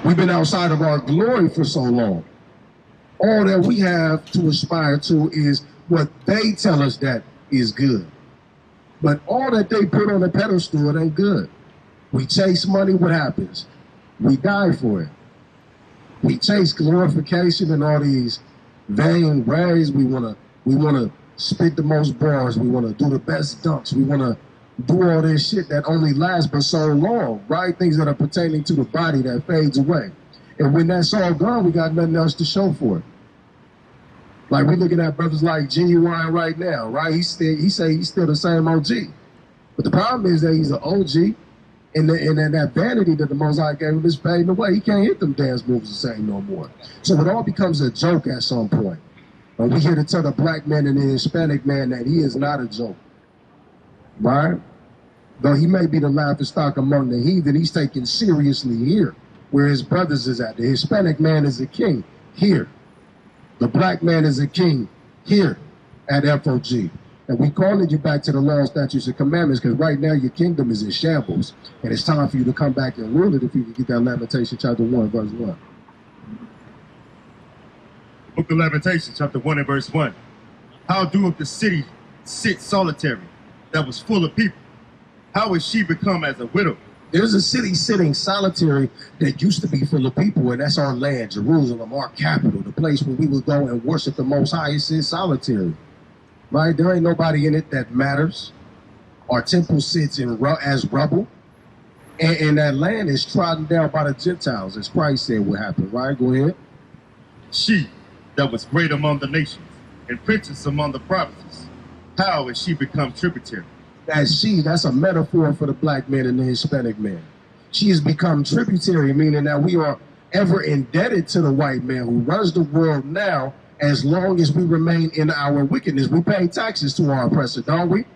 We've been outside of our glory for so long. All that we have to aspire to is what they tell us that is good. But all that they put on the pedestal, it ain't good. We chase money, what happens? We die for it. We chase glorification and all these vain ways. We wanna spit the most bars. We wanna do the best dunks. We wanna do all this shit that only lasts but so long, right? Things that are pertaining to the body that fades away. And when that's all gone, we got nothing else to show for it. Like we're looking at brothers like Genuine right now, right? He say he's still the same OG. But the problem is that he's an OG, and that vanity that the Most High gave him is fading away. He can't hit them dance moves the same no more. So it all becomes a joke at some point. And we here to tell the black man and the Hispanic man that he is not a joke, right? Though he may be the laughing stock among the heathen, he's taken seriously here, where his brothers is at. The Hispanic man is a king here. The black man is a king here at F.O.G. And we calling you back to the law, statutes, and commandments, because right now your kingdom is in shambles. And it's time for you to come back and rule it if you can get that Lamentation chapter 1, verse 1. Book of Lamentation, chapter 1 and verse 1. How doeth the city sit solitary, that was full of people? How is she become as a widow? There's a city sitting solitary that used to be full of people, and that's our land, Jerusalem, our capital, the place where we would go and worship the Most High. It sits solitary, right? There ain't nobody in it that matters. Our temple sits as rubble, and that land is trodden down by the Gentiles, as Christ said would happen, right? Go ahead. She that was great among the nations, and princess among the provinces, how is she become tributary? That's a metaphor for the black man and the Hispanic man. She has become tributary, meaning that we are ever indebted to the white man who runs the world now as long as we remain in our wickedness. We pay taxes to our oppressor, don't we?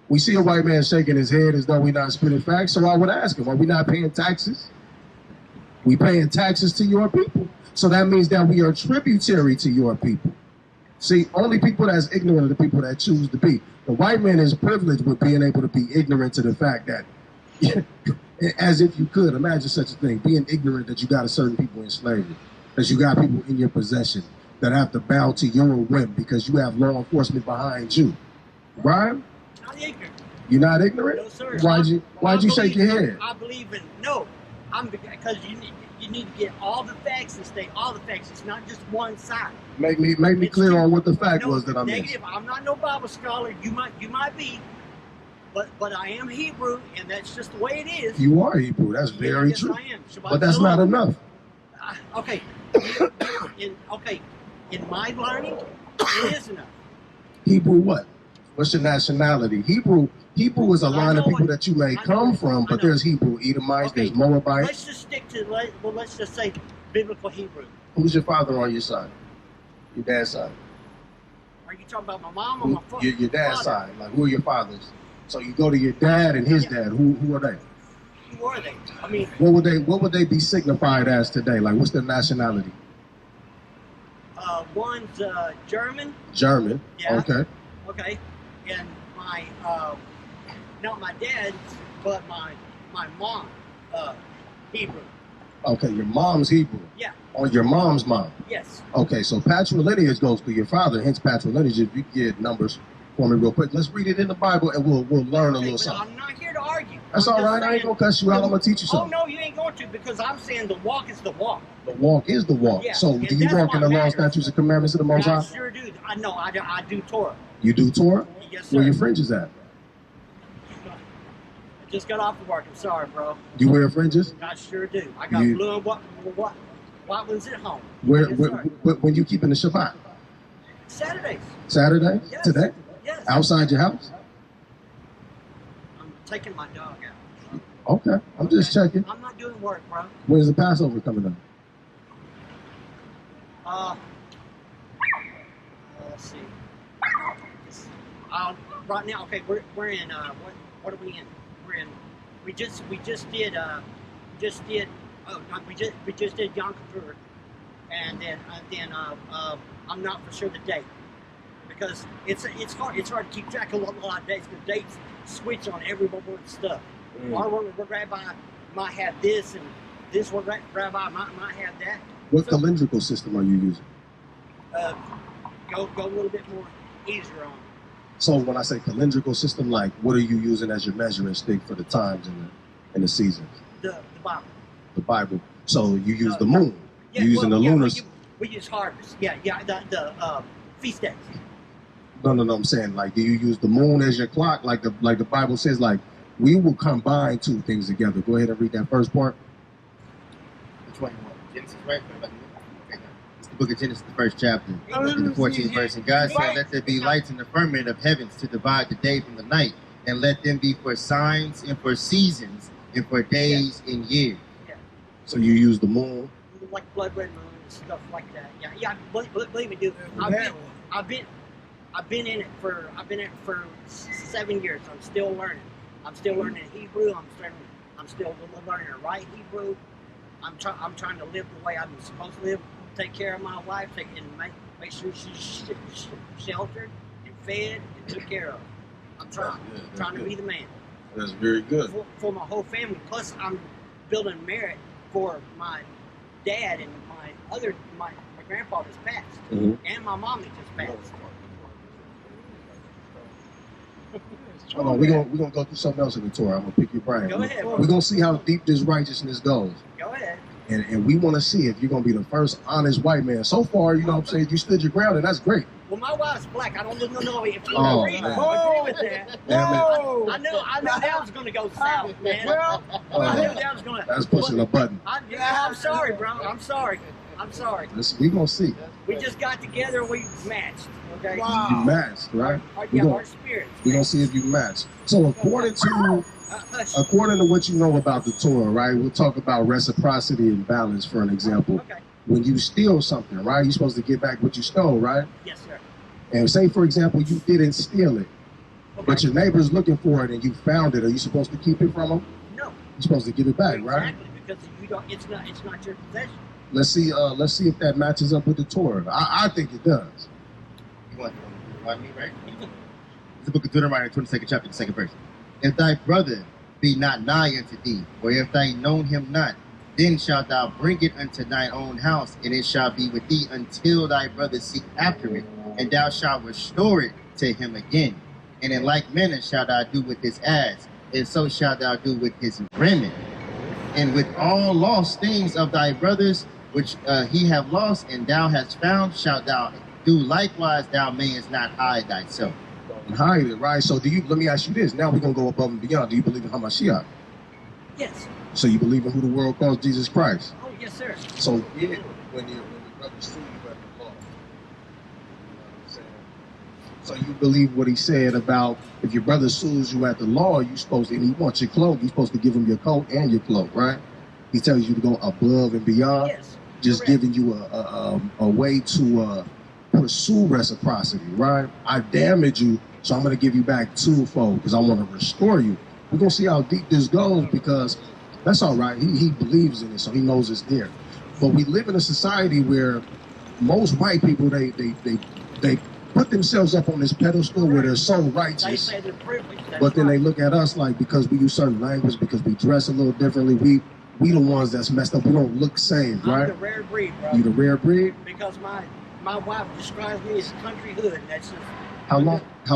We see a white man shaking his head as though we're not spitting facts, so I would ask him, are we not paying taxes? We paying taxes to your people. So that means that we are tributary to your people. See, only people that's ignorant are the people that choose to be. The white man is privileged with being able to be ignorant to the fact that, as if you could, imagine such a thing, being ignorant that you got a certain people in slavery, that you got people in your possession that have to bow to your whim because you have law enforcement behind you. Brian? Not ignorant. You're not ignorant? No, sir. Why'd you shake your head? I believe in, no, because you need to get all the facts and state all the facts. It's not just one side. Make me clear on what the fact was that I missed. Negative. I'm not no Bible scholar. You might be, but I am Hebrew, and that's just the way it is. You are Hebrew. That's very yes, true. I am. But that's not enough. Okay. In my learning, it is enough. Hebrew what? What's your nationality? Hebrew is a line of people that you may come from, but there's Hebrew Edomites, there's Moabites. Let's just stick to, let's just say biblical Hebrew. Who's your father on your side? Your dad's side? Are you talking about my mom or my father? Your dad's side. Like, who are your fathers? So you go to your dad and his dad. Who are they? Who are they? I mean, what would they be signified as today? Like, what's their nationality? One's German. German. Yeah. Okay. Okay. And my not my dad's, but my mom, Hebrew. Okay, your mom's Hebrew. Yeah. Or your mom's mom. Yes. Okay, so patrilineage goes through your father, hence patrilineage. If you get numbers for me real quick, let's read it in the Bible and we'll learn a little something. I'm not here to argue. That's all right. I ain't gonna cuss you out. I'm gonna teach you something. Oh no, you ain't going to, because I'm saying the walk is the walk. The walk is the walk. Yeah, so do you walk in the law, statutes, and commandments of the Most High? I sure do. I know. I do Torah. You do Torah? Yes, sir. Where your fringes at? I just got off of work. I'm sorry, bro. You wear fringes? I sure do. I got blue and white ones at home. When you keeping the Shabbat? Saturdays. Saturday? Yes. Today? Yes. Outside your house? I'm taking my dog out. Okay. I'm just checking. I'm not doing work, bro. When's the Passover coming up? Let's see. Right now, okay, we're in what are we in? We're in. We just did Yom Kippur, and then I'm not for sure the date, because it's hard to keep track of a lot of dates, because dates switch on every one of stuff. Our rabbi might have this, and this one, Rabbi might have that. What So, calendrical system are you using? go a little bit more easier on. So when I say calendrical system, like what are you using as your measuring stick for the times and the seasons? The Bible. The Bible. So you use the moon. Yeah, You're using the lunar. We use harvest. Yeah. The feast days. No. I'm saying, like, do you use the moon as your clock? Like the Bible says, like, we will combine two things together. Go ahead and read that first part. Which one you want? Genesis, right? Okay. It's the book of Genesis, the first chapter, in the 14th verse. And God said, let there be lights in the firmament of heavens to divide the day from the night, and let them be for signs and for seasons and for days and years. Yeah. So you use the moon. Like blood red moon and stuff like that. Yeah. Believe me, dude. I've been in it for 7 years. I'm still learning. I'm still learning Hebrew. I'm still learning to write Hebrew. I'm trying to live the way I'm supposed to live. Take care of my wife. Make sure she's sheltered and fed and took care of. I'm trying to be the man. That's very good. For my whole family. Plus, I'm building merit for my dad and my grandfather's passed, and my mom that just passed. Hold on, we're gonna go through something else in the Torah. I'm gonna pick your brain. Go ahead. We're gonna see how deep this righteousness goes. Go ahead. And we want to see if you're gonna be the first honest white man. So far, you know what I'm saying, you stood your ground, and that's great. Well, my wife's black. I don't know if you Oh, agree man. with that. Damn it. I knew that was gonna go south, man. Well, I knew that was gonna. That's pushing a button. I'm sorry, bro. I'm sorry. We gonna see. We just got together and we matched. Okay. Wow. You matched, right? Our spirits. We're gonna see if you match. So according to what you know about the Torah, right? We'll talk about reciprocity and balance for an example. Okay. When you steal something, right? You're supposed to get back what you stole, right? Yes, sir. And say, for example, you didn't steal it, but your neighbor's looking for it and you found it. Are you supposed to keep it from them? No. You're supposed to give it back, right? Exactly, because you don't. It's not your possession. Let's see if that matches up with the Torah. I think it does. You want me, right? It's the book of Deuteronomy, 22nd chapter, the 2nd verse. If thy brother be not nigh unto thee, or if thou known him not, then shalt thou bring it unto thine own house, and it shall be with thee until thy brother seek after it, and thou shalt restore it to him again. And in like manner shalt thou do with his ass, and so shalt thou do with his remnant. And with all lost things of thy brothers, which he have lost, and thou hast found, shalt thou do likewise, thou mayest not hide thyself. Don't hide it, right? So let me ask you this. Now we're going to go above and beyond. Do you believe in Hamashiach? Yes. So you believe in who the world calls Jesus Christ? Oh, yes, sir. So when your brother sued you at the law, you know what I'm saying? So you believe what he said about if your brother sues you at the law, and he wants your cloak, you're supposed to give him your coat and your cloak, right? He tells you to go above and beyond. Yes. Just correct. giving you a way to pursue reciprocity, right? I damaged you, so I'm going to give you back twofold because I want to restore you. We're going to see how deep this goes because that's all right. He believes in it, so he knows it's there. But we live in a society where most white people, they put themselves up on this pedestal where they're so They righteous. say they're privileged. But then they look at us like because we use certain language, because we dress a little differently, we the ones that's messed up. We don't look saved, I'm right? the rare breed, bro. You the rare breed? Because my wife describes me as country hood. That's just. How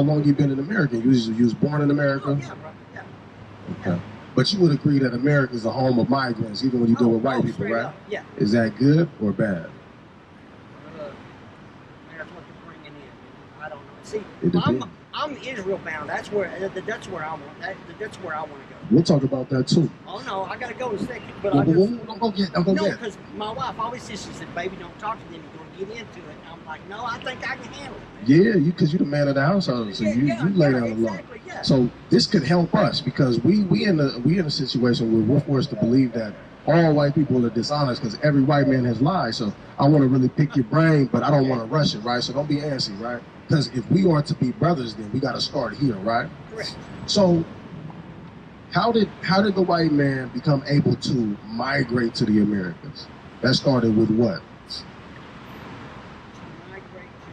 long you been in America? You was born in America? Oh, yeah, bro. Yeah. Okay. But you would agree that America is a home of migrants, even when you deal with white people, straight right? up, yeah. Is that good or bad? That's what you're bringing in. I don't know. See, It depends. I'm Israel bound. That's where I want. That's where I want to go. We'll talk about that too. Oh no, I gotta go in a second. But Well, I just don't go get. no, because my wife always says, she said, "Baby, don't talk to them. You're gonna get into it." And I'm like, "No, I think I can handle it." Man. Yeah, because you're the man of the household, so you lay down the law. Exactly, yeah. So this could help us because we in a situation where we're forced to believe that all white people are dishonest because every white man has lied. So I want to really pick your brain, but I don't want to rush it, right? So don't be antsy, right? Because if we are to be brothers, then we got to start here, right? Correct. So how did the white man become able to migrate to the Americas? That started with what? Migrate to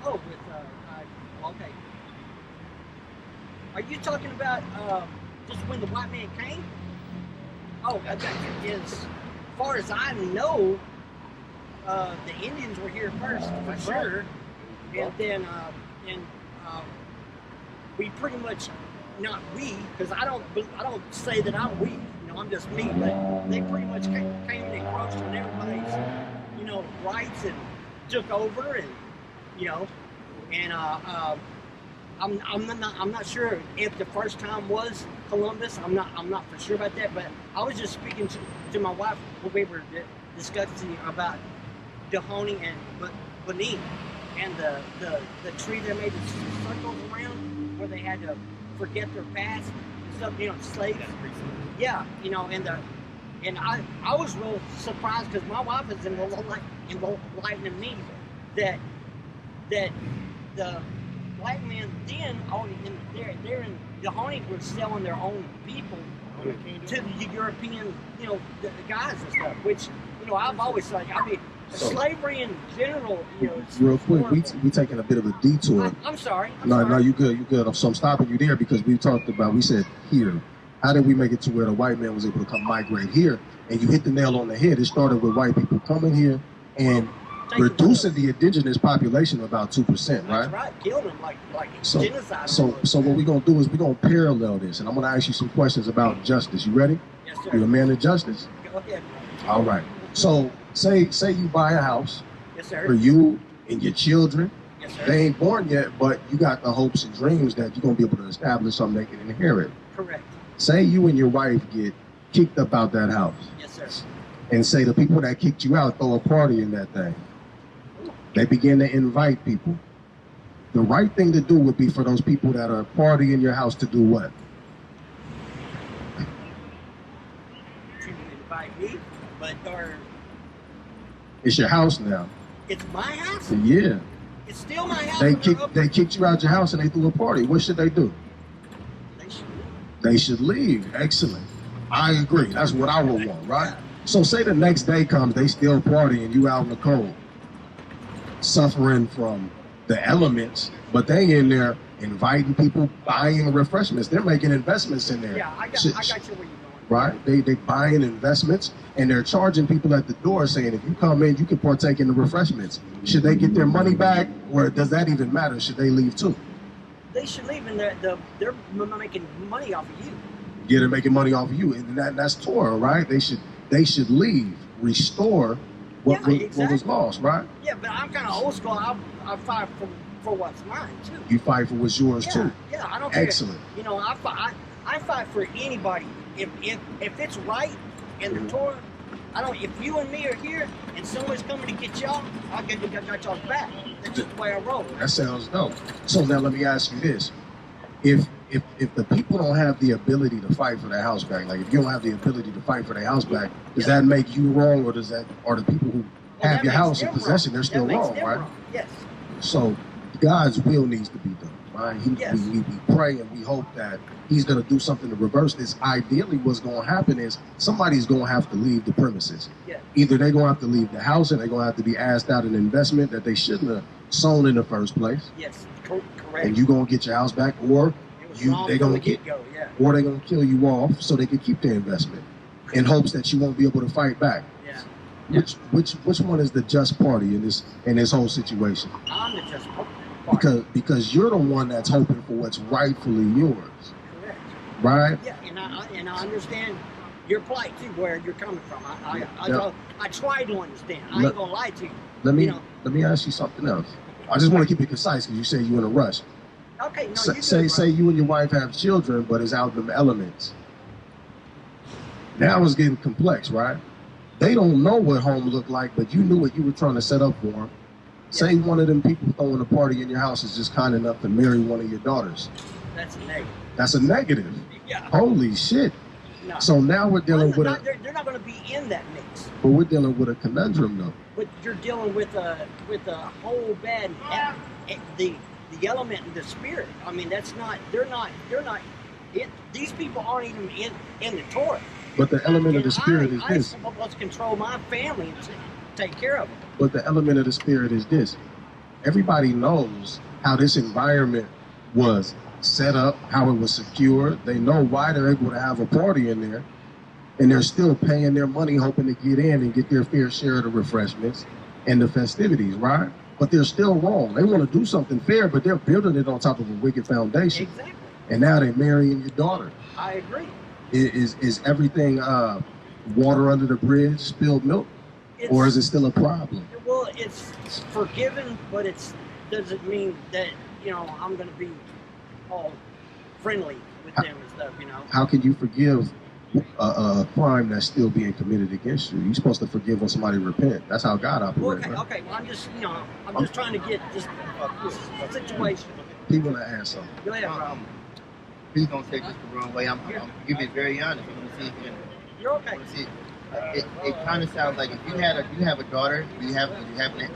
the okay. Are you talking about just when the white man came? Oh, as far as I know, the Indians were here first for sure, and then we pretty much, not we, because I don't say that I'm we. You know, I'm just me. But they pretty much came and encroached on everybody's, you know, rights and took over, and you know, and I'm not sure if the first time was Columbus. I'm not for sure about that. But I was just speaking to my wife when we were discussing about Dahomey and Benin, and the tree they made the circles around where they had to forget their past and stuff. You know, slaves. Yeah, you know, and I was real surprised because my wife is enlightening me that the black men then they're in Dahomey were selling their own people to the European, you know, the guys and stuff. Which, you know, I've always said, I mean, slavery in general, you know. Real quick, we taking a bit of a detour. I'm sorry. No, you good, you good. So I'm stopping you there because we said here. How did we make it to where the white man was able to come migrate here? And you hit the nail on the head. It started with white people coming here and reducing the indigenous population to about 2%, right? That's right, killing them like genocide. So what we're gonna do is we're gonna parallel this, and I'm gonna ask you some questions about justice. You ready? Yes, sir. You're a man of justice. Go ahead. All right. So say you buy a house. Yes, sir. For you and your children. Yes, sir. They ain't born yet, but you got the hopes and dreams that you're gonna be able to establish something they can inherit. Correct. Say you and your wife get kicked up out that house. Yes, sir. And say the people that kicked you out throw a party in that thing. They begin to invite people. The right thing to do would be for those people that are partying in your house to do what? To invite me, but it's your house now. It's my house? Yeah. It's still my house. They kicked you out your house and they threw a party. What should they do? They should leave. Excellent. I agree. That's what I would want, right? So say the next day comes, they still partying, you out in the cold, suffering from the elements, but they in there inviting people, buying refreshments. They're making investments in there. Yeah, I got you where you're going. Right? They buying investments, and they're charging people at the door saying, if you come in, you can partake in the refreshments. Should they get their money back, or does that even matter? Should they leave too? They should leave, and they're making money off of you. Yeah, they're making money off of you, and that's Torah, right? They should leave, restore what was lost, right? Yeah, but I'm kind of old school. I fight for what's mine too. You fight for what's yours too. Yeah, I don't. Excellent. Care. You know, I fight for anybody. If it's right in the Torah, I don't. If you and me are here and someone's coming to get y'all, I'll get y'all's back. That's just the way I roll. That sounds dope. So now let me ask you this: if the people don't have the ability to fight for their house back, like if you don't have the ability to fight for their house back, does that make you wrong, or are the people who have your house in possession, they're still wrong, right? Yes. So God's will needs to be done, right? We pray and we hope that He's going to do something to reverse this. Ideally, what's going to happen is somebody's going to have to leave the premises. Yeah. Either they're going to have to leave the house, and they're going to have to be asked out an investment that they shouldn't have sown in the first place. Yes, correct. And you're going to get your house back, or they're going to or they're going to kill you off so they can keep their investment in hopes that you won't be able to fight back. Yeah. Which one is the just party in this whole situation? I'm the just party. Because you're the one that's hoping for what's rightfully yours. Correct. Right? Yeah, and I understand your plight too, where you're coming from. I try to understand. I ain't gonna lie to you. Let me ask you something else. I just want to keep it concise because you say you're in a rush. Okay, no, say you and your wife have children, but it's out in the elements. Now it's getting complex, right? They don't know what home looked like, but you knew what you were trying to set up for them. Yeah. Say one of them people throwing a party in your house is just kind enough to marry one of your daughters. That's a negative. That's a negative. Yeah. Holy shit. No. So now we're dealing with they're not going to be in that mix. But we're dealing with a conundrum, though. But you're dealing with a whole bad the element and the spirit. I mean, they're not. These people aren't even in the Torah. But the element of the spirit is this. I'm supposed to control my family and take care of them. But the element of the spirit is this. Everybody knows how this environment was set up, how it was secured. They know why they're able to have a party in there. and they're still paying their money, hoping to get in and get their fair share of the refreshments and the festivities, right? But they're still wrong. They want to do something fair, but they're building it on top of a wicked foundation. Exactly. And now they're marrying your daughter. I agree. Is everything water under the bridge, spilled milk, or is it still a problem? Well, it's forgiven, but it doesn't mean that, you know, I'm going to be all friendly with them and stuff, you know. How can you forgive a crime that's still being committed against you? You're supposed to forgive when somebody repent. That's how God operates. Okay, right? okay. Well, I'm just, you know, I'm just trying to get this situation. People are ask something. Go ahead, bro. Please don't take this the wrong way. I'm you be very honest. I'm gonna see if you can. You're okay. I'm gonna see. It kind of sounds like if you have a daughter,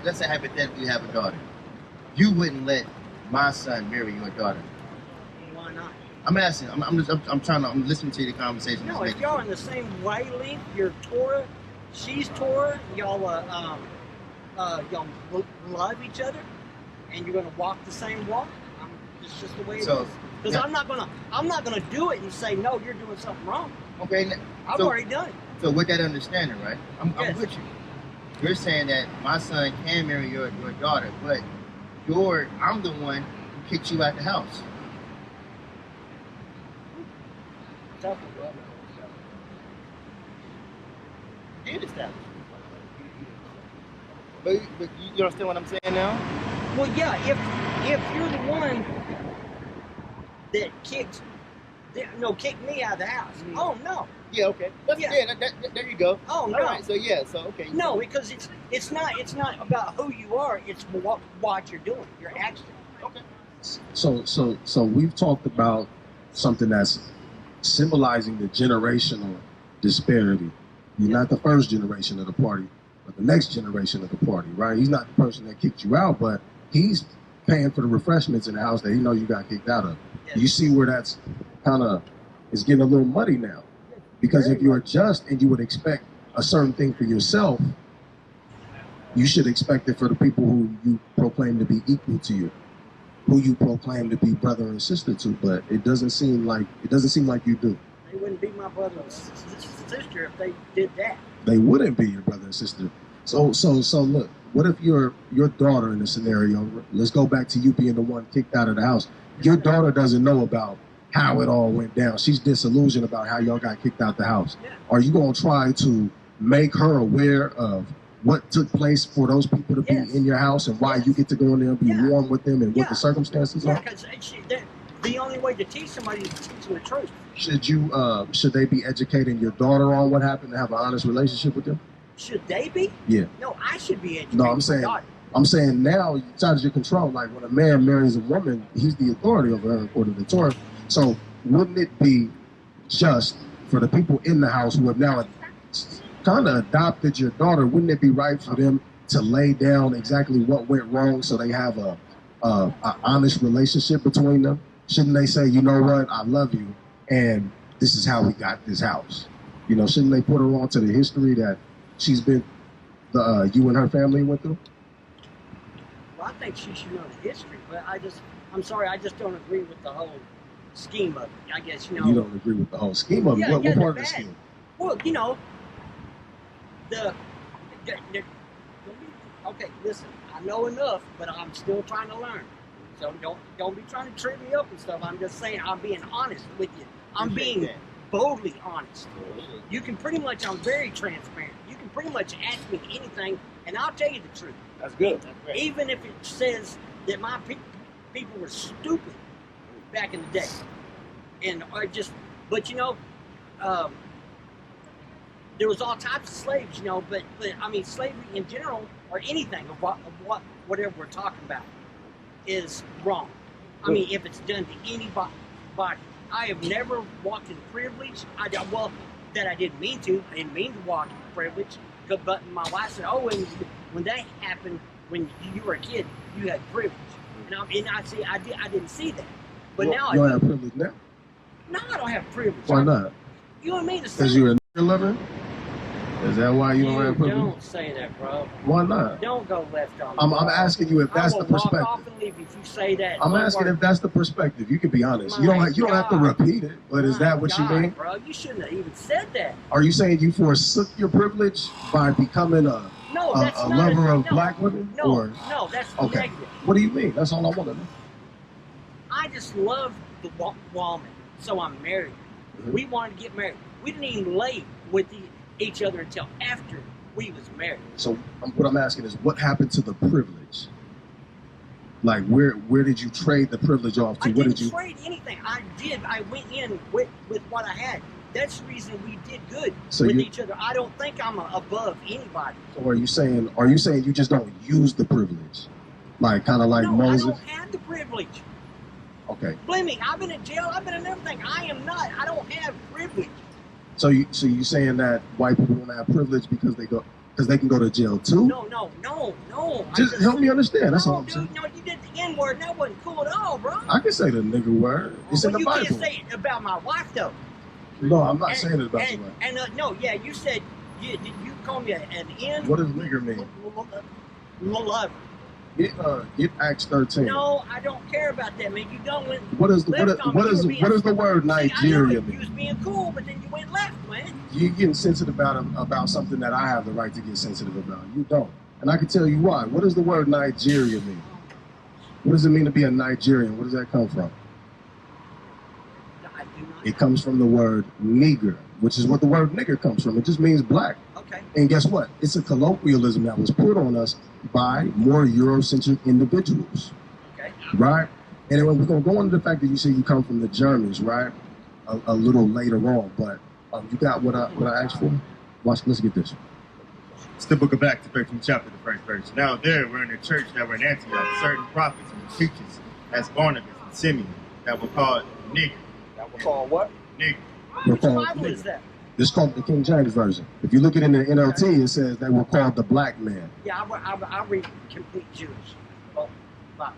let's say hypothetically you have a daughter, you wouldn't let my son marry your daughter. Why not? I'm asking. I'm listening to the conversation. No, if y'all in the same wavelength, you're Torah, she's Torah, y'all y'all love each other, and you're gonna walk the same walk. It's just the way it is. Because I'm not gonna do it and say no, you're doing something wrong. Okay. I've already done it. So with that understanding, right? I'm with you. You're saying that my son can marry your daughter, but I'm the one who kicked you out the house. You did establish. But you understand what I'm saying now? Well, yeah. If you're the one that kicked me out of the house. Mm-hmm. Oh no. Yeah. Okay. There you go. Oh no. All right. So yeah. So okay. No, because it's not about who you are. It's what you're doing. Your actions. Okay. So we've talked about something that's symbolizing the generational disparity. You're not the first generation of the party, but the next generation of the party, right? He's not the person that kicked you out, but he's paying for the refreshments in the house that he know you got kicked out of. Yes. You see where that's kind of is getting a little muddy now, because if you're just and you would expect a certain thing for yourself, you should expect it for the people who you proclaim to be equal to you, who you proclaim to be brother and sister to. But it doesn't seem like you do. They wouldn't be my brother and sister if they did that. They wouldn't be your brother and sister. So look, what if your daughter in the scenario? Let's go back to you being the one kicked out of the house. Your daughter doesn't know about how it all went down. She's disillusioned about how y'all got kicked out the house. Yeah. Are you going to try to make her aware of what took place for those people to be in your house and why you get to go in there and be warm with them and what the circumstances are? Yeah, because the only way to teach somebody is to teach them the truth. Should they be educating your daughter on what happened to have an honest relationship with them? Should they be? Yeah. No, I should be educating. No, I'm saying now it's out of your control. Like when a man marries a woman, he's the authority over her according to the Torah. So wouldn't it be just for the people in the house who have now kind of adopted your daughter? Wouldn't it be right for them to lay down exactly what went wrong so they have a honest relationship between them? Shouldn't they say, you know what, I love you, and this is how we got this house? You know, shouldn't they put her on to the history that she's been, you and her family went through? Well, I think she should know the history, but I'm sorry, I just don't agree with the whole scheme of it. I guess, you know. You don't agree with the whole scheme of it? What part of the scheme? Well, you know, okay, listen, I know enough, but I'm still trying to learn. So don't be trying to trip me up and stuff. I'm just saying I'm being honest with you. I'm being boldly honest. You can pretty much, I'm very transparent. You can pretty much ask me anything, and I'll tell you the truth. That's good. That's great. Even if it says that my people were stupid back in the day, and but you know, there was all types of slaves, you know, but I mean, slavery in general, or anything of whatever we're talking about, is wrong. I mean, if it's done to anybody. I have never walked in privilege. That I didn't mean to. I didn't mean to walk in privilege. But my wife said, "Oh, when that happened, when you were a kid, you had privilege." And I see, I didn't see that. But now you don't have privilege now. No, I don't have privilege. Why not? You know what I mean? Because you're a lover. Is that why you don't have privilege? Don't say that, bro. Why not? Don't go left on me. I'm asking you if that's the perspective. Walk off and leave if you say that. I'm asking if that's the perspective. You can be honest. You don't have to repeat it, but is that what you mean? Bro, you shouldn't have even said that. Are you saying you forsook your privilege by becoming a lover of black women? No, that's okay. negative. What do you mean? That's all I want to know. I just love the woman, so I'm married. Mm-hmm. We wanted to get married. We didn't even lay with each other until after we was married. So what I'm asking is, what happened to the privilege? Like, where did you trade the privilege off to? I didn't trade anything. I went in with what I had. That's the reason we did good with each other. I don't think I'm above anybody. So are you saying you just don't use the privilege? Like, kind of like Moses? No, I don't have the privilege. Okay. Believe me, I've been in jail. I've been in everything. I don't have privilege. So you saying that white people don't have privilege because they can go to jail too? No. Just help me understand. That's all I'm saying. No, you did the N word. That wasn't cool at all, bro. I can say the nigga word. It's in the Bible. You can't say it about my wife though. No, I'm not saying it about your wife. You said you call me an N. What does nigger mean? Lover. Get Acts 13. No, I don't care about that, man. You don't went. What is the word Nigeria mean? You was being cool, but then you went left, man. You getting sensitive about something that I have the right to get sensitive about. You don't, and I can tell you why. What does the word Nigeria mean? What does it mean to be a Nigerian? Where does that come from? I do not. It comes from the word nigger, which is what the word nigger comes from. It just means black. Okay. And guess what? It's a colloquialism that was put on us by more Eurocentric individuals. Okay. Right? And then we're going to go into the fact that you say you come from the Germans, right? A little later on, but you got what I asked for? Let's get this. It's the book of Acts, the 13th chapter, the first verse. Now there were in the church that were in Antioch certain prophets and teachers, as Barnabas and Simeon, that were called nigger. That were called what? Nigger. Which Bible is that? It's called the King James Version. If you look at it in the NLT, it says they were called the black man. Yeah, I read complete Jewish. Oh, wow.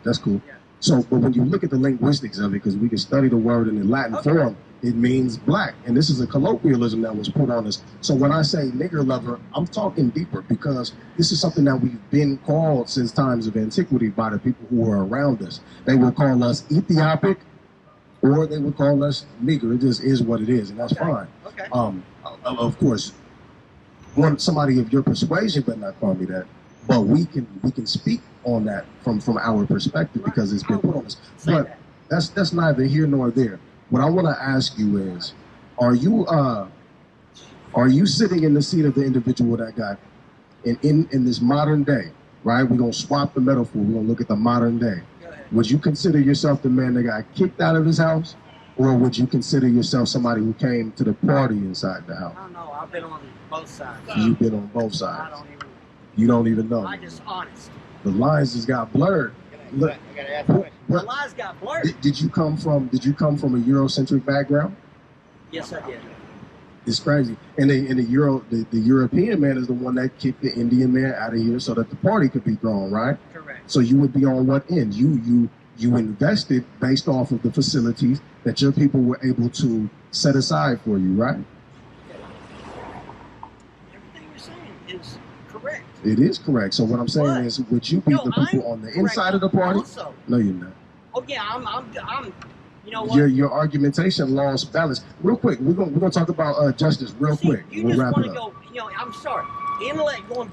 That's cool. Yeah. So, but when you look at the linguistics of it, because we can study the word in the Latin form, it means black. And this is a colloquialism that was put on us. So when I say nigger lover, I'm talking deeper because this is something that we've been called since times of antiquity by the people who were around us. They will call us Ethiopic, or they would call us nigger. It just is what it is, and that's fine. Okay. Of course, somebody of your persuasion better not call me that, but we can speak on that from our perspective because it's been put on us. But that's neither here nor there. What I want to ask you is, are you sitting in the seat of the individual that got in this modern day, right? We're gonna swap the metaphor. We're gonna look at the modern day. Would you consider yourself the man that got kicked out of his house? Or would you consider yourself somebody who came to the party inside the house? I don't know. I've been on both sides. You've been on both sides. You don't even know. I'm just honest. The lines just got blurred. Look, I gotta ask a question. The lines got blurred. Did you come from a Eurocentric background? Yes, I did. It's crazy. And the European man is the one that kicked the Indian man out of here so that the party could be thrown, right? Correct. So you would be on what end? You invested based off of the facilities that your people were able to set aside for you, right? Everything you're saying is correct. It is correct. So what I'm saying is, would you be the people on the inside of the party? Also. No, you're not. Oh yeah, I'm. You know what? Your argumentation lost balance. Real quick, we're gonna talk about justice real quick. You we'll just wrap want it to up. go. You know, I'm sorry. Intellect going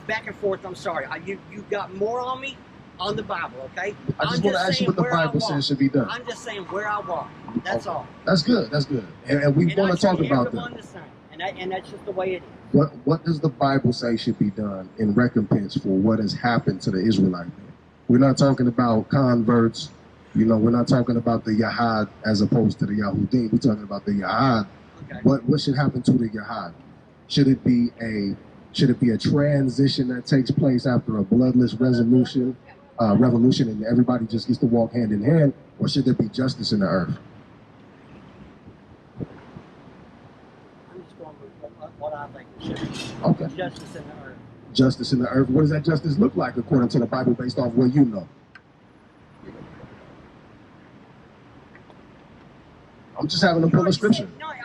back and forth. I'm sorry. You got more on me on the Bible, okay? I just want to ask you what the Bible says should be done. I'm just saying where I walk. That's all. That's good. That's good. And we want to talk about that. The same. And that's just the way it is. What does the Bible say should be done in recompense for what has happened to the Israelite man? We're not talking about converts. You know, we're not talking about the Yahad as opposed to the Yahudim. We're talking about the Yahad. Okay. What should happen to the Yahad? Should it be a transition that takes place after a bloodless revolution, and everybody just gets to walk hand in hand, or should there be justice in the earth? I'm just going with what I think it should be. Okay. Justice in the earth. Justice in the earth. What does that justice look like according to the Bible based off what you know? I'm just having to pull a scripture. No, come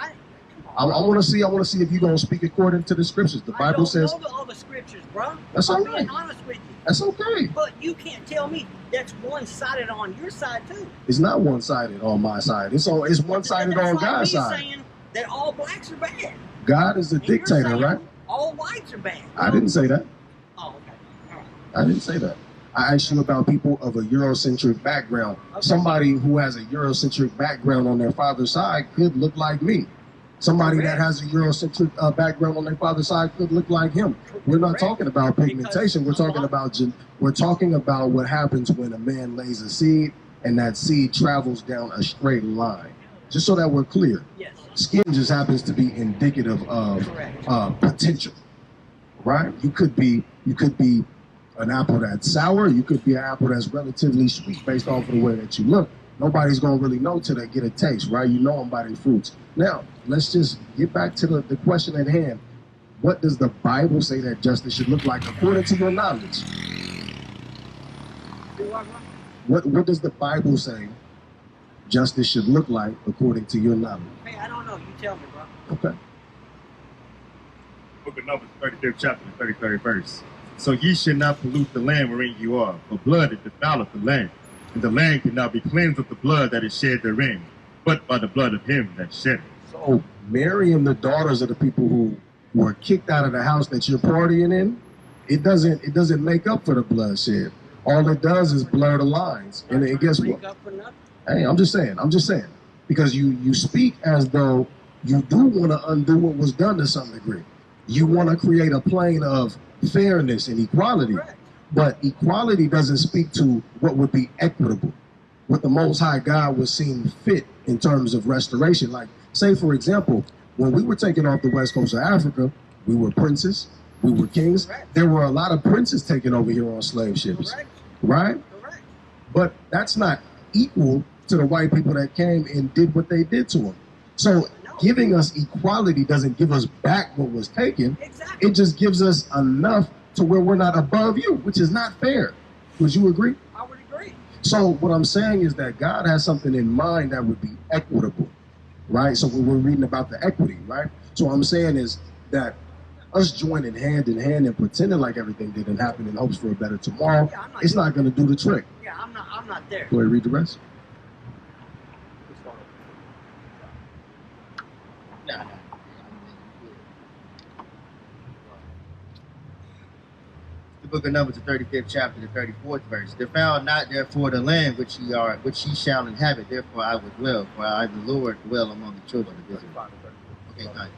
on. I want to see if you're gonna speak according to the scriptures. The Bible says. I don't know all the scriptures, bro. That's all I'm right. being honest with you. That's okay. But you can't tell me that's one-sided on your side too. It's not one-sided on my side. It's one-sided on God's side. That's like me saying that all blacks are bad. God is the dictator, right? All whites are bad. I didn't say that. Oh, okay. All right. I didn't say that. I asked you about people of a Eurocentric background. Okay. Somebody who has a Eurocentric background on their father's side could look like me. Somebody that has a Eurocentric background on their father's side could look like him. We're not talking about pigmentation. We're talking about what happens when a man lays a seed and that seed travels down a straight line. Just so that we're clear. Yes. Skin just happens to be indicative of potential, right? You could be an apple that's sour. You could be an apple that's relatively sweet based off of the way that you look. Nobody's gonna really know till they get a taste, right? You know them by their fruits. Now, let's just get back to the question at hand. What does the Bible say that justice should look like according to your knowledge? What does the Bible say justice should look like according to your knowledge? Hey, I don't know. You tell me, bro. Okay. Book of Numbers, 35th chapter, 33rd verse. So ye should not pollute the land wherein you are, for blood it defileth the land, and the land cannot be cleansed of the blood that is shed therein, but by the blood of him that shed it. So marrying the daughters of the people who were kicked out of the house that you're partying in, it doesn't make up for the bloodshed. All it does is blur the lines. And guess what? Hey, I'm just saying. Because you speak as though you do want to undo what was done to some degree. You want to create a plane of fairness and equality. But equality doesn't speak to what would be equitable, what the Most High God was seen fit in terms of restoration. Like, say, for example, when we were taking off the west coast of Africa, we were princes, we were kings. There were a lot of princes taken over here on slave ships, right? But that's not equal to the white people that came and did what they did to them. So giving us equality doesn't give us back what was taken. It just gives us enough to where we're not above you, which is not fair. Would you agree? I would agree. So what I'm saying is that God has something in mind that would be equitable, right? So when we're reading about the equity, right? So what I'm saying is that us joining hand in hand and pretending like everything didn't happen in hopes for a better tomorrow, it's not going to do the trick. Yeah, I'm not there. Go ahead, read the rest. The book of Numbers, the 35th chapter, the 34th verse. Defile not therefore the land which ye shall inhabit, therefore I will dwell, for I the Lord dwell among the children of Israel. Okay, got it.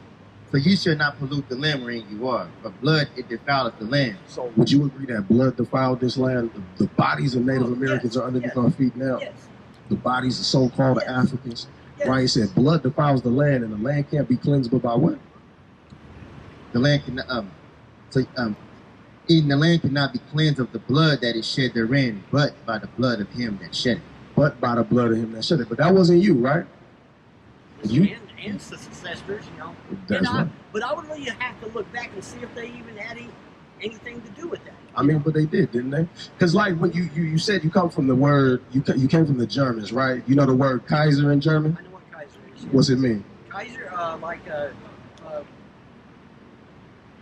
For ye shall not pollute the land wherein you are, for blood it defileth the land. So would you agree that blood defiled this land? The bodies of Native Americans are underneath our feet now. Yes. The bodies of so-called Africans. Right? He said blood defiles the land, and the land can't be cleansed but by what? The land cannot the land cannot be cleansed of the blood that is shed therein, but by the blood of him that shed it. But by the blood of him that shed it. But that wasn't you, right? You and the ancestors, you know. That's right. But I would really have to look back and see if they even had anything to do with that. I mean, but they did, didn't they? Because like when you said you come from the word, you came from the Germans, right? You know the word Kaiser in German? I know what Kaiser is. What's it mean? Kaiser,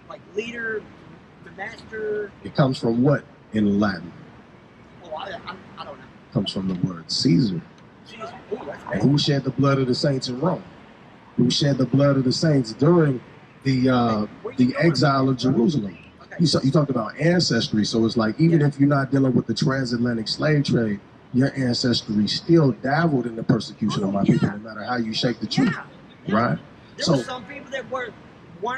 like leader, the master. It comes from what in Latin? Oh, I don't know. It comes from the word Caesar. Caesar. Ooh, that's And who shed the blood of the saints in Rome? Who shed the blood of the saints during the exile of Jerusalem? Okay. You talked about ancestry, so it's like even if you're not dealing with the transatlantic slave trade, your ancestry still dabbled in the persecution of my people, no matter how you shake the truth, right? There were some people that weren't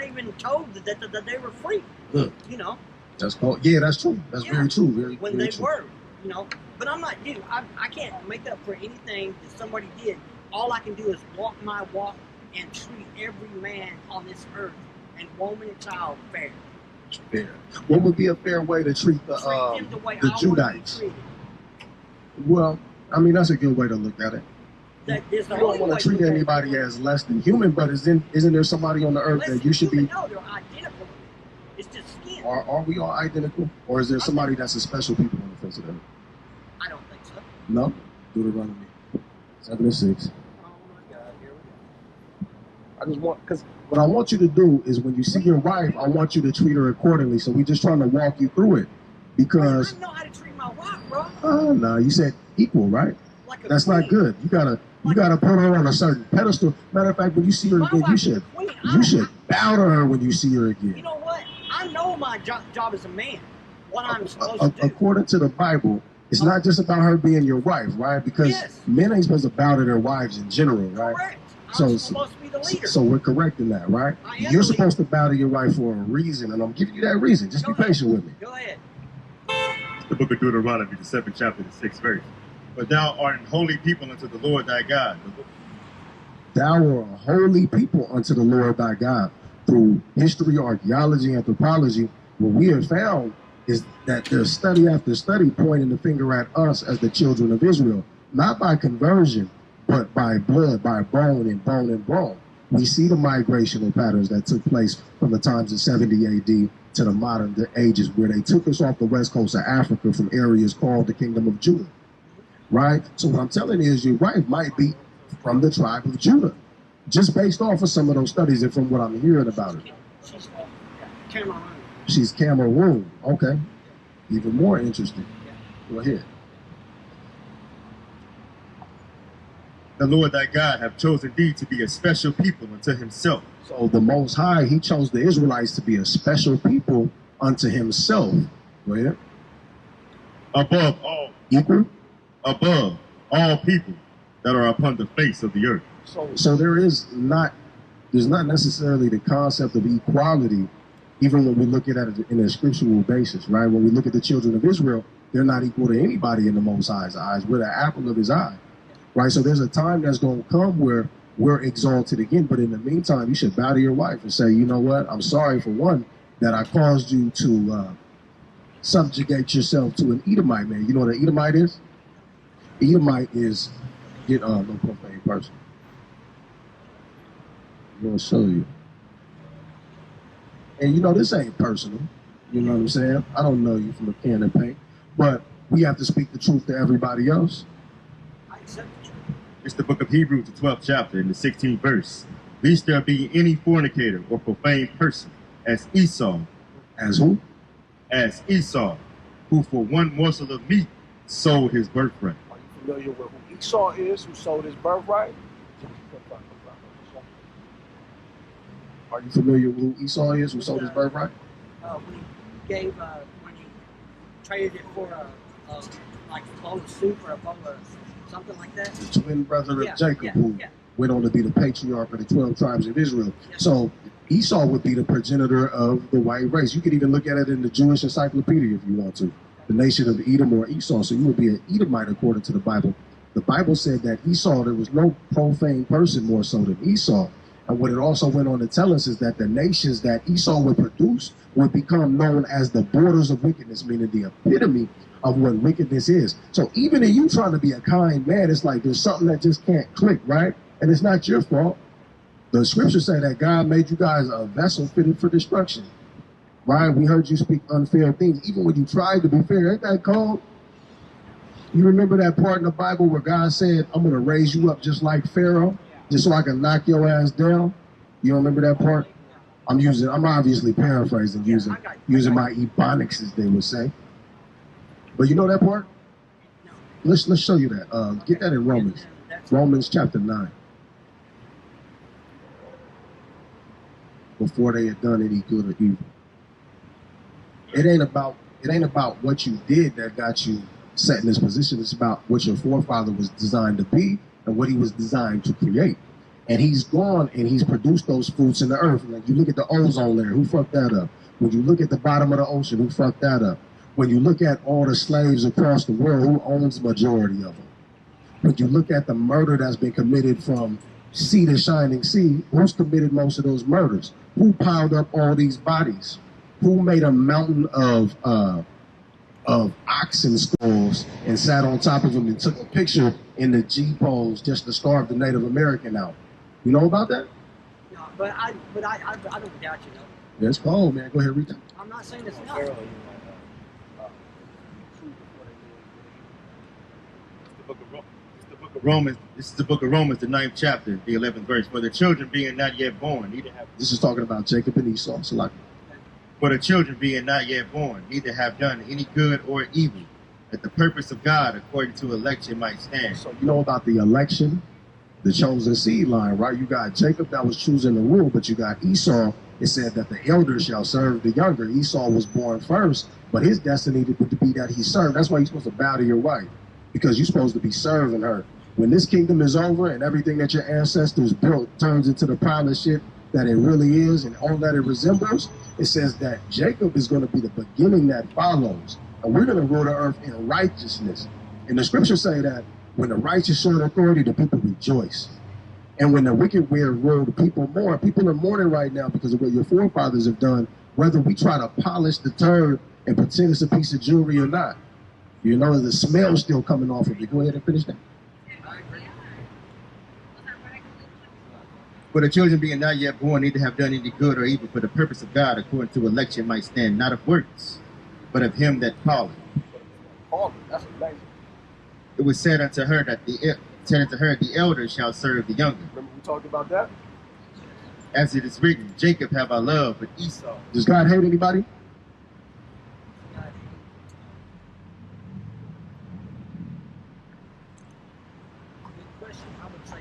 even told that they were free. You know. That's called, that's true. That's very true. When very they true. were, you know. But I'm not, dude. I can't make up for anything that somebody did. All I can do is walk my walk and treat every man on this earth and woman and child fair. Fair. What would be a fair way to treat the Judites? Well, I mean that's a good way to look at it. You don't want to treat anybody as less than human, but isn't there somebody on the earth that you should be? No, they're identical. It's just skin. Are we all identical, or is there somebody that's a special people on the face of the earth? I don't think so. No. Deuteronomy 7:6. Oh my God, here we go. I just want, because what I want you to do is when you see your wife, I want you to treat her accordingly. So we just trying to walk you through it. Because I know how to treat my wife, bro. oh no, you said equal, right? Like That's not good. You gotta put her on a certain pedestal. Matter of fact, when you see her again, you should bow to her when you see her again. You know what? I know my job as a man. What I'm supposed to do. According to the Bible, it's not just about her being your wife, right? Because men ain't supposed to bow to their wives in general, right? Correct. I'm supposed to be the leader. So we're correcting that, right? You're supposed to bow to your wife for a reason, and I'm giving you that reason. Just be patient with me. Go ahead. The book of Deuteronomy, the 7th chapter, the 6th verse. But thou art an holy people unto the Lord thy God. Thou art a holy people unto the Lord thy God. Through history, archaeology, anthropology, what we have found is that there's study after study pointing the finger at us as the children of Israel, not by conversion, but by blood, by bone and bone and bone. We see the migrational patterns that took place from the times of 70 AD to the modern ages, where they took us off the west coast of Africa from areas called the Kingdom of Judah, right? So what I'm telling you is your wife might be from the tribe of Judah, just based off of some of those studies and from what I'm hearing about her. She's Cameroon. She's Cameroon. Okay. Even more interesting. Go ahead. The Lord thy God have chosen thee to be a special people unto himself. So the Most High, he chose the Israelites to be a special people unto himself. Go ahead. Above all. Equal? Above all people that are upon the face of the earth. So there's not necessarily the concept of equality, even when we look at it in a scriptural basis, right? When we look at the children of Israel, they're not equal to anybody in the Most High's eyes. We're the apple of his eye, right? So there's a time that's going to come where we're exalted again. But in the meantime, you should bow to your wife and say, you know what? I'm sorry for one, that I caused you to subjugate yourself to an Edomite man. You know what an Edomite is? Edomite is, no profane person. I'm going to show you. And you know, this ain't personal. You know what I'm saying? I don't know you from a can of paint. But we have to speak the truth to everybody else. I accept the truth. It's the book of Hebrews, the 12th chapter, in the 16th verse. Lest there be any fornicator or profane person, as Esau. As who? As Esau, who for one morsel of meat sold his birthright. Are you familiar with who Esau is, who sold his birthright? Are you familiar with who Esau is, who sold his birthright? When he traded it for like a bowl of soup or a bowl of something like that. The twin brother of Jacob, who went on to be the patriarch of the 12 tribes of Israel. So Esau would be the progenitor of the white race. You could even look at it in the Jewish encyclopedia if you want to. The nation of Edom or Esau. So you would be an Edomite according to the Bible. The Bible said that Esau, there was no profane person more so than Esau. And what it also went on to tell us is that the nations that Esau would produce would become known as the borders of wickedness, meaning the epitome of what wickedness is. So even in you trying to be a kind man, it's like there's something that just can't click, right? And it's not your fault. The scriptures say that God made you guys a vessel fitted for destruction, right? We heard you speak unfair things. Even when you tried to be fair, ain't that cold? You remember that part in the Bible where God said, I'm going to raise you up just like Pharaoh, just so I can knock your ass down? You don't remember that part? I'm obviously paraphrasing, using my ebonics, as they would say. But you know that part? Let's show you that. Get that in Romans. Romans chapter 9. Before they had done any good or evil. It ain't about what you did that got you set in this position. It's about what your forefather was designed to be and what he was designed to create. And he's gone and he's produced those fruits in the earth. Like you look at the ozone layer, who fucked that up? When you look at the bottom of the ocean, who fucked that up? When you look at all the slaves across the world, who owns the majority of them? When you look at the murder that's been committed from sea to shining sea, who's committed most of those murders? Who piled up all these bodies? Who made a mountain of oxen skulls and sat on top of them and took a picture in the G pose just to starve the Native American out? You know about that? No, but I don't doubt you, though. Yeah, it's cold, man. Go ahead, read that. I'm not saying it's not. It's the book Romans, this is the book of Romans, the 9th chapter, the 11th verse. For the children being not yet born, neither have. This is talking about Jacob and Esau. So like, For the children being not yet born, neither have done any good or evil, that the purpose of God according to election might stand. so you know about the election, the chosen seed line, right? You got Jacob that was choosing the rule, but you got Esau. It said that the elder shall serve the younger. Esau was born first, but his destiny would be that he served. That's why you're supposed to bow to your wife, because you're supposed to be serving her. When this kingdom is over and everything that your ancestors built turns into the pile of shit that it really is and all that it resembles, it says that Jacob is going to be the beginning that follows. And we're going to rule the earth in righteousness. And the scriptures say that when the righteous show authority, the people rejoice. And when the wicked rule, the people mourn. People are mourning right now because of what your forefathers have done, whether we try to polish the turd and pretend it's a piece of jewelry or not. You know, the smell's still coming off of it. Go ahead and finish that. For the children being not yet born, neither have done any good or evil, for the purpose of God according to election might stand, not of works, but of him that calleth. Oh, that's amazing. It was said unto her that the elder shall serve the younger. Remember we talked about that? As it is written, Jacob have I loved, but Esau. Does God hate anybody? Good question. I would say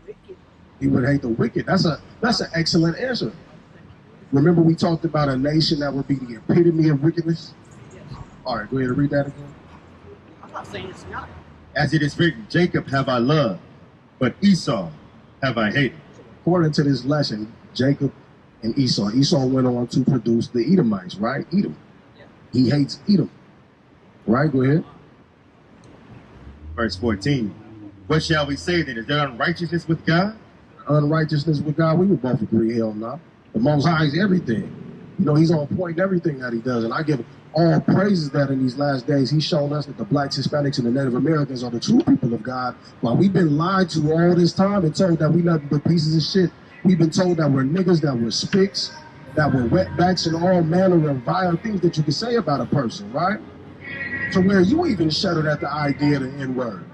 the wicked. He would hate the wicked. That's an excellent answer. Remember we talked about a nation that would be the epitome of wickedness? Yes. All right, go ahead and read that again. I'm not saying it's not. As it is written, Jacob have I loved, but Esau have I hated. According to this lesson, Jacob and Esau. Esau went on to produce the Edomites, right? Edom. Yeah. He hates Edom. Right? Go ahead. Verse 14. What shall we say then? Is there unrighteousness with God? Unrighteousness with God, we would both agree, hell no. The Most High is everything. You know, he's on point in everything that he does. And I give all praises that in these last days, he's shown us that the blacks, Hispanics, and the Native Americans are the true people of God. While we've been lied to all this time and told that we nothing but pieces of shit, we've been told that we're niggas, that we're spicks, that we're wetbacks, and all manner of vile things that you can say about a person, right? To where you even shuddered at the idea of the N-word.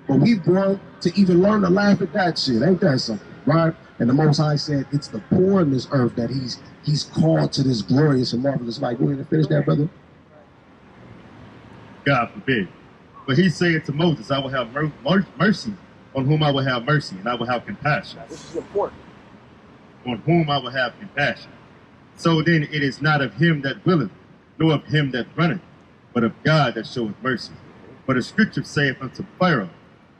But we've grown to even learn to laugh at that shit. Ain't that something, right? And the Most High said it's the poor in this earth that he's called to this glorious and marvelous life. Go ahead and finish that, brother. God forbid. But he said to Moses, I will have mercy on whom I will have mercy, and I will have compassion Now, this is important. on whom I will have compassion. So then it is not of him that willeth, nor of him that runneth, but of God that showeth mercy. For the scripture saith unto Pharaoh,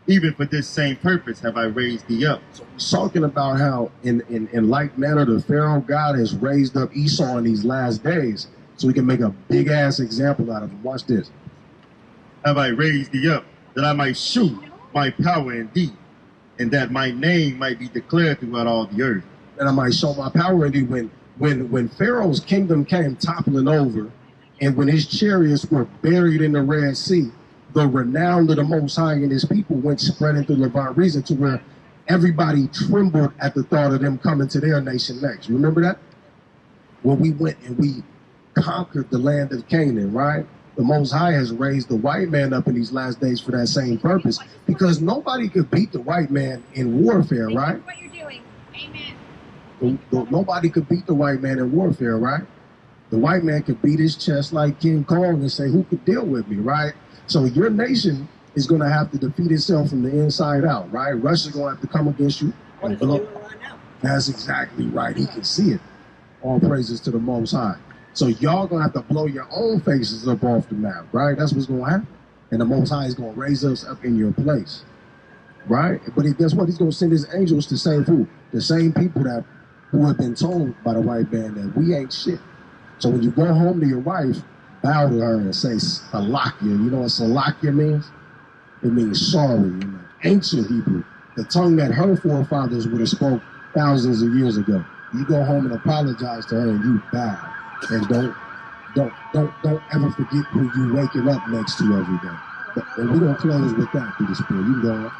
even for this same purpose have I raised thee up. So he's talking about how in like manner the Pharaoh God has raised up Esau in these last days so he can make a big ass example out of him. Watch this. Have I raised thee up, that I might shew my power in thee, and that my name might be declared throughout all the earth. And I might show my power in thee. When Pharaoh's kingdom came toppling over, and when his chariots were buried in the Red Sea, the renown of the Most High and his people went spreading through Levant region to where everybody trembled at the thought of them coming to their nation next. Remember that? When we went and we conquered the land of Canaan, right? The Most High has raised the white man up in these last days for that same purpose, because nobody could beat the white man in warfare, right? What you're doing. Amen. Nobody could beat the white man in warfare, right? The white man could beat his chest like King Kong and say, who could deal with me, right? So your nation is going to have to defeat itself from the inside out, right? Russia's going to have to come against you. What is he doing right now? That's exactly right. He can see it. All praises to the Most High. So y'all going to have to blow your own faces up off the map, right? That's what's going to happen. And the Most High is going to raise us up in your place, right? But guess what? He's going to send his angels to save who? The same people who have been told by the white man that we ain't shit. So when you go home to your wife, bow to her and say Salakia. You know what Salakia means? It means sorry in ancient Hebrew, the tongue that her forefathers would have spoke thousands of years ago. You go home and apologize to her and you bow. And don't ever forget who you waking up next to every day. And we're gonna close with that through the spirit. You can go on.